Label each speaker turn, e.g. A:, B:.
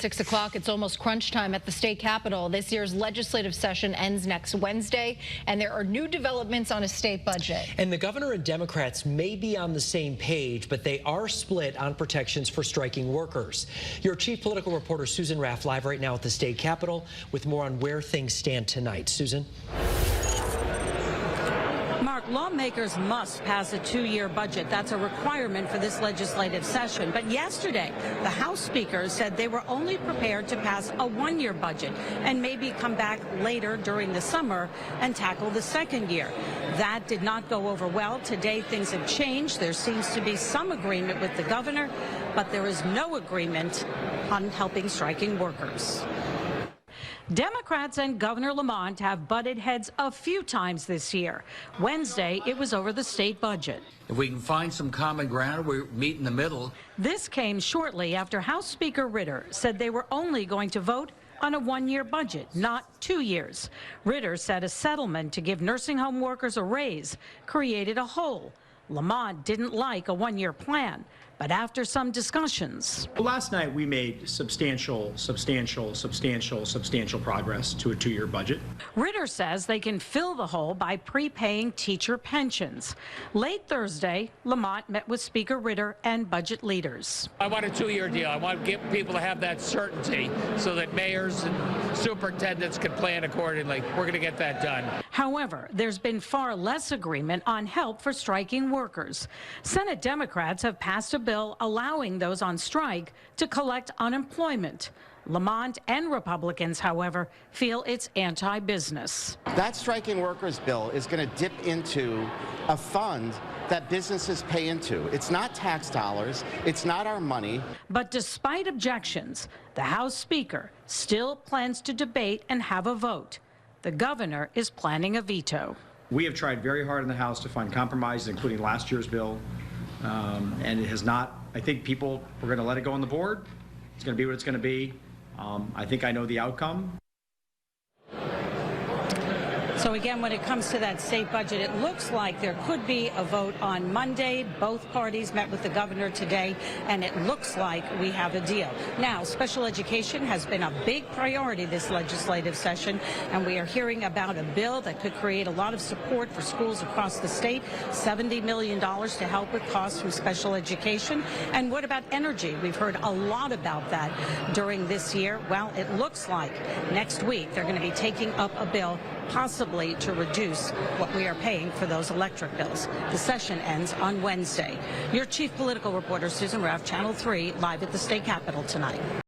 A: 6 o'clock, it's almost crunch time at the state capitol. This year's legislative session ends next Wednesday, and there are new developments on a state budget.
B: And the governor and Democrats may be on the same page, but they are split on protections for striking workers. Your chief political reporter, Susan Raff, live right now at the state capitol with more on where things stand tonight. Susan?
C: Mark, lawmakers must pass a two-year budget. That's a requirement for this legislative session. But yesterday, the House Speaker said they were only prepared to pass a one-year budget and maybe come back later during the summer and tackle the second year. That did not go over well. Today, things have changed. There seems to be some agreement with the governor, but there is no agreement on helping striking workers. Democrats and Governor Lamont have butted heads a few times this year. Wednesday, it was over the state budget.
D: If we can find some common ground, we meet in the middle.
C: This came shortly after House Speaker Ritter said they were only going to vote on a one-year budget, not 2 years. Ritter said a settlement to give nursing home workers a raise created a hole. Lamont didn't like a one-year plan, but after some discussions.
E: Last night we made substantial progress to a two-year budget.
C: Ritter says they can fill the hole by prepaying teacher pensions. Late Thursday, Lamont met with Speaker Ritter and budget leaders.
F: I want a two-year deal. I want to get people to have that certainty so that mayors and superintendents can plan accordingly. We're going to get that done.
C: However, there's been far less agreement on help for striking workers. Senate Democrats have passed a bill allowing those on strike to collect unemployment. Lamont and Republicans, however, feel it's anti-business.
G: That striking workers bill is going to dip into a fund that businesses pay into. It's not tax dollars. It's not our money.
C: But despite objections, the House Speaker still plans to debate and have a vote. The governor is planning a veto.
E: We have tried very hard in the House to find compromises, including last year's bill, and it has not. I think people are going to let it go on the board. It's going to be what it's going to be. I think I know the outcome.
C: So again, when it comes to that state budget, it looks like there could be a vote on Monday. Both parties met with the governor today, and it looks like we have a deal. Now, special education has been a big priority this legislative session, and we are hearing about a bill that could create a lot of support for schools across the state, $70 million to help with costs from special education. And what about energy? We've heard a lot about that during this year. Well, it looks like next week they're going to be taking up a bill possibly to reduce what we are paying for those electric bills. The session ends on Wednesday. Your chief political reporter, Susan Raff, Channel 3, live at the state capitol tonight.